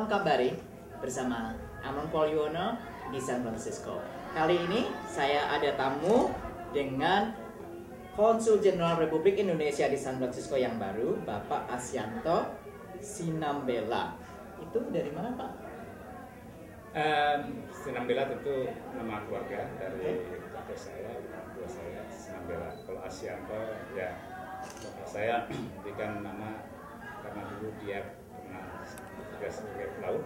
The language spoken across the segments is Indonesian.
Kabari bersama Amon Polywono di San Francisco. Kali ini saya ada tamu dengan Konsul Jenderal Republik Indonesia di San Francisco yang baru, Bapak Asyanto Sinambela. Itu dari mana, Pak? Sinambela tentu nama keluarga dari kakek saya, orang tua saya, Sinambela. Kalau Asyanto, ya bapak saya berikan nama karena dulu dia pernah tugas sebagai pelaut.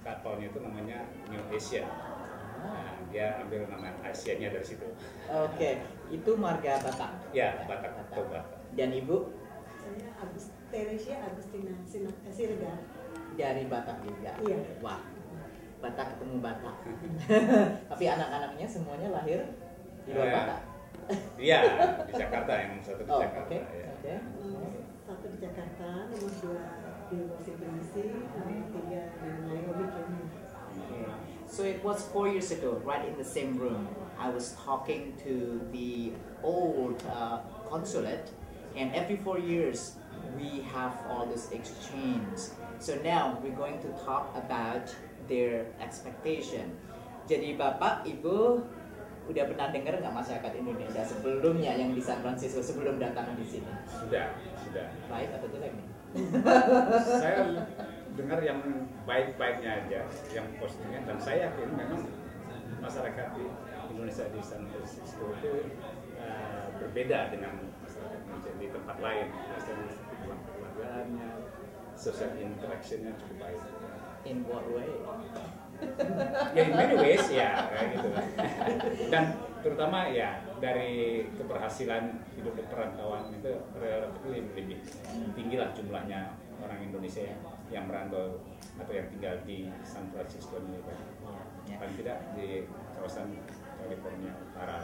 Kapalnya itu namanya New Asia. Nah, dia ambil nama Asia-nya dari situ. Oke, itu marga Batak. Ya, Batak atau Batak. Dan Ibu? Saya Teresia Agustina Siregar. Dari Batak juga. Iya. Wah, Batak ketemu Batak. Tapi anak-anaknya semuanya lahir di luar Batak. Iya, di Jakarta, yang satu di Jakarta. Oke. Ya. Satu di Jakarta, nomor 2 di Washington DC, nomor 3 di Nairobi, Kenya. So it was 4 years ago, right in the same room. I was talking to the old consulate, and every 4 years we have all this exchange. So now we're going to talk about their expectation. Jadi Bapak, Ibu udah pernah dengar nggak masyarakat Indonesia sebelumnya yang di San Francisco sebelum datang di sini? Sudah. Baik atau jelek nih? Saya dengar yang baik-baiknya aja, yang positifnya, dan saya yakin memang masyarakat di Indonesia di San Francisco itu berbeda dengan masyarakat Indonesia di tempat lain. Misalnya dalam keluarganya, social interaction-nya cukup baik. In what way? Ya, in many ways ya, kayak gitu. Dan terutama ya dari keberhasilan hidup di perantauan itu relatif lebih tinggi lah jumlahnya orang Indonesia yang merantau atau yang tinggal di San Francisco ini, paling tidak di kawasan California Utara.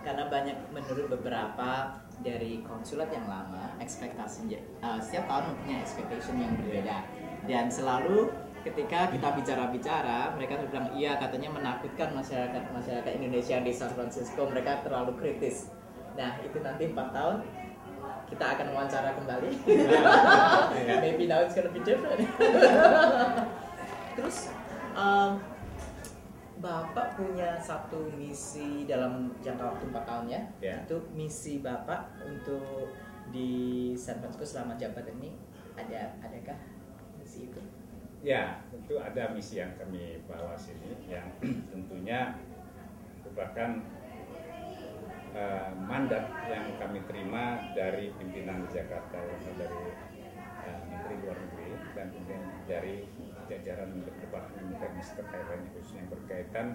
Karena banyak menurut beberapa dari konsulat yang lama, ekspektasinya setiap tahun punya expectation yang berbeda, dan selalu ketika kita bicara-bicara, mereka bilang iya, katanya menakutkan masyarakat Indonesia di San Francisco, mereka terlalu kritis. Nah, itu nanti 4 tahun kita akan wawancara kembali. Maybe now it's gonna be different. Terus Bapak punya satu misi dalam jangka waktu 4 tahun ya? Yeah. Itu misi Bapak untuk di San Francisco selama jabatan ini, adakah misi itu? Ya, tentu ada misi yang kami bawa sini yang tentunya merupakan mandat yang kami terima dari pimpinan di Jakarta, dari Menteri Luar Negeri dan kemudian dari jajaran Departemen Teknis terkait lainnya, khususnya yang berkaitan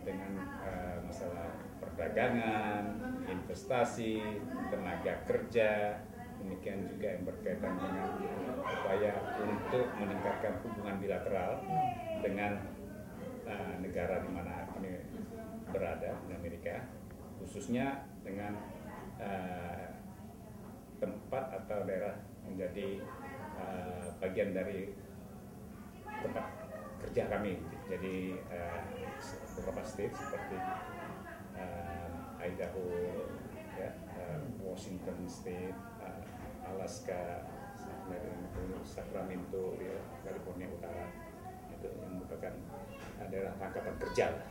dengan masalah perdagangan, investasi, tenaga kerja, demikian juga yang berkaitan dengan upaya untuk meningkatkan hubungan bilateral dengan negara di mana kami berada di Amerika, khususnya dengan tempat atau daerah menjadi bagian dari tempat kerja kami. Jadi beberapa state seperti Idaho, ya, Washington State, Alaska, Sacramento, ya, California Utara, itu yang merupakan daerah tangkapan kerja lah.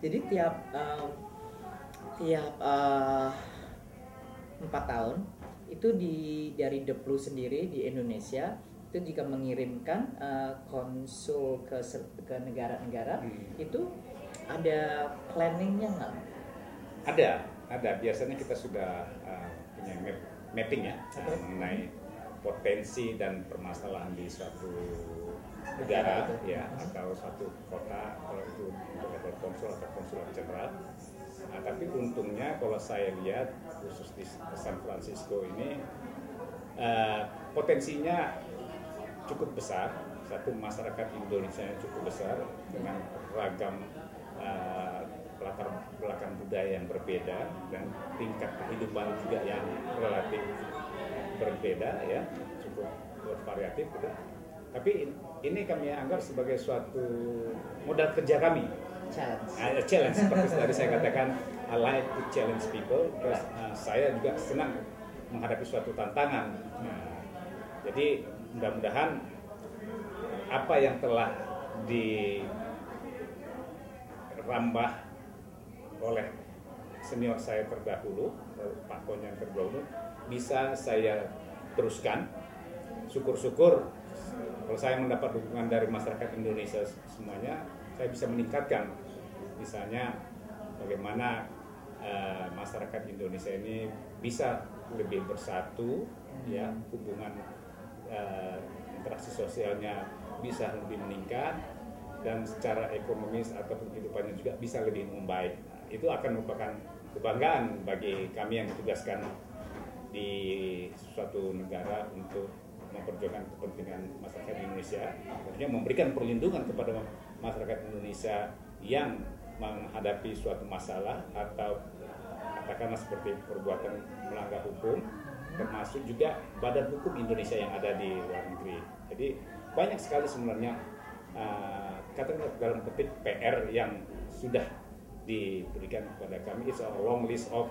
Jadi tiap 4 tahun itu dari Deplu sendiri di Indonesia itu jika mengirimkan konsul ke negara-negara, itu ada planningnya nggak? Ada. Biasanya kita sudah punya mapping ya mengenai potensi dan permasalahan di suatu negara ya, atau suatu kota, kalau itu untuk level konsul atau konsulat jenderal. Nah, tapi untungnya kalau saya lihat khusus di San Francisco ini potensinya cukup besar. Satu, masyarakat Indonesia cukup besar dengan ragam latar belakang budaya yang berbeda dan tingkat kehidupan juga yang relatif berbeda ya, cukup bervariatif gitu. Tapi ini kami anggap sebagai suatu modal kerja kami. Challenge seperti tadi saya katakan, I like to challenge people. Terus saya juga senang menghadapi suatu tantangan. Jadi mudah-mudahan apa yang telah dirambah oleh senior saya terdahulu, Pak Konyan terdahulu, bisa saya teruskan. Syukur-syukur kalau saya mendapat dukungan dari masyarakat Indonesia semuanya, saya bisa meningkatkan. Misalnya bagaimana masyarakat Indonesia ini bisa lebih bersatu, ya, hubungan interaksi sosialnya bisa lebih meningkat, dan secara ekonomis atau kehidupannya juga bisa lebih membaik. Nah, itu akan merupakan kebanggaan bagi kami yang ditugaskan di suatu negara untuk memperjuangkan kepentingan masyarakat Indonesia, artinya memberikan perlindungan kepada masyarakat Indonesia yang menghadapi suatu masalah atau katakanlah seperti perbuatan melanggar hukum, termasuk juga badan hukum Indonesia yang ada di luar negeri. Jadi banyak sekali sebenarnya katakanlah dalam petik PR yang sudah diberikan kepada kami. It's a long list of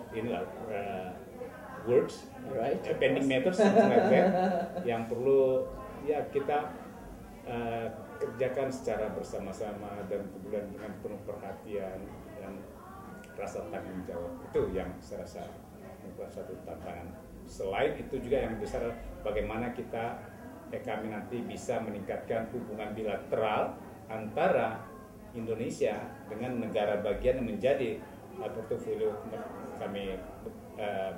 words, Right. Pending matters, something like that, yang perlu ya kita kerjakan secara bersama-sama dan kemudian dengan penuh perhatian dan rasa tanggung jawab. Itu yang saya rasa merupakan satu tantangan. Selain itu juga yang besar, bagaimana kami nanti bisa meningkatkan hubungan bilateral antara Indonesia dengan negara bagian yang menjadi portofolio kami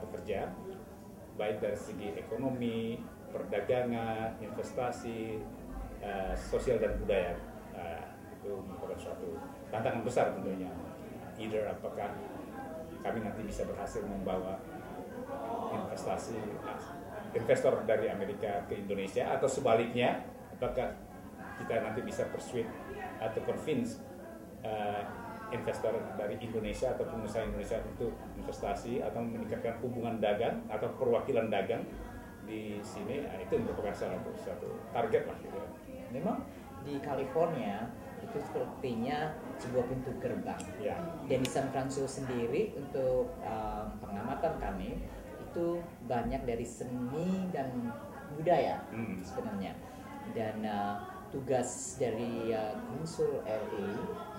bekerja, baik dari segi ekonomi, perdagangan, investasi, sosial dan budaya. Itu merupakan suatu tantangan besar tentunya. Either apakah kami nanti bisa berhasil membawa investor dari Amerika ke Indonesia, atau sebaliknya, apakah kita nanti bisa persuade atau convince investor dari Indonesia atau pengusaha Indonesia untuk investasi atau meningkatkan hubungan dagang atau perwakilan dagang di sini. Itu merupakan salah satu target lah gitu. Memang di California itu sepertinya sebuah pintu gerbang. Ya. Dan di San Francisco sendiri untuk pengamatan kami itu banyak dari seni dan budaya sebenarnya. Dan tugas dari konsul RI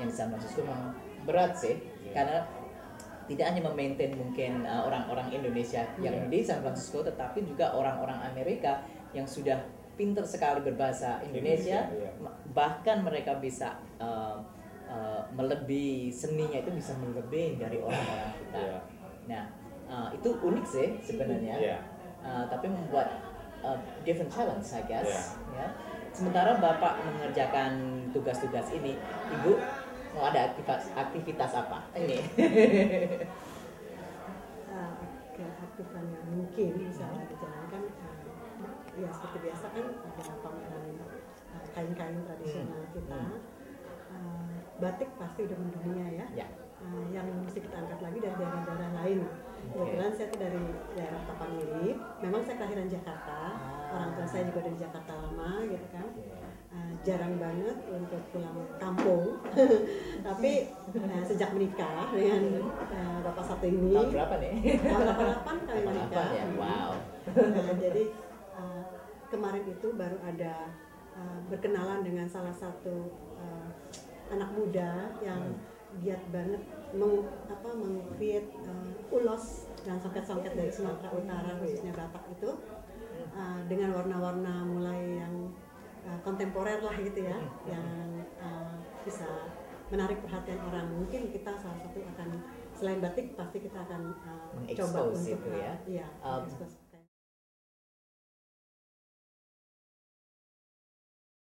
yang di San Francisco memang berat sih, karena tidak hanya memaintain mungkin orang-orang Indonesia yang di San Francisco, tetapi juga orang-orang Amerika yang sudah pintar sekali berbahasa Indonesia, bahkan mereka bisa melebihi seninya, itu bisa melebihi dari orang-orang kita. Nah, itu unik sih sebenarnya, tapi membuat different challenge, I guess. Ya. Sementara Bapak mengerjakan tugas-tugas ini, Ibu mau ada aktivitas apa ini? Keaktifan yang mungkin bisa dijalankan, ya seperti biasa kan ada pameran kain-kain tradisional kita. Batik pasti udah mendunia ya. Yang mesti kita angkat lagi dari daerah-daerah lain. Kebetulan saya tuh dari daerah Tapanuli. Memang saya kelahiran Jakarta. Orang tua saya juga dari Jakarta lama gitu kan. Jarang banget untuk pulang kampung. Tapi sejak menikah dengan bapak satu ini. Tahun berapa nih? Tahun 88 kami menikah. Ya? Wow. Jadi kemarin itu baru ada berkenalan dengan salah satu anak muda yang giat banget meng-create ulos dan songket-songket dari Sumatera Utara, khususnya Batak itu, dengan warna-warna mulai yang kontemporer lah gitu ya, yang bisa menarik perhatian orang. Mungkin kita salah satu akan, selain batik pasti kita akan coba untuk itu ya. Iya, expose.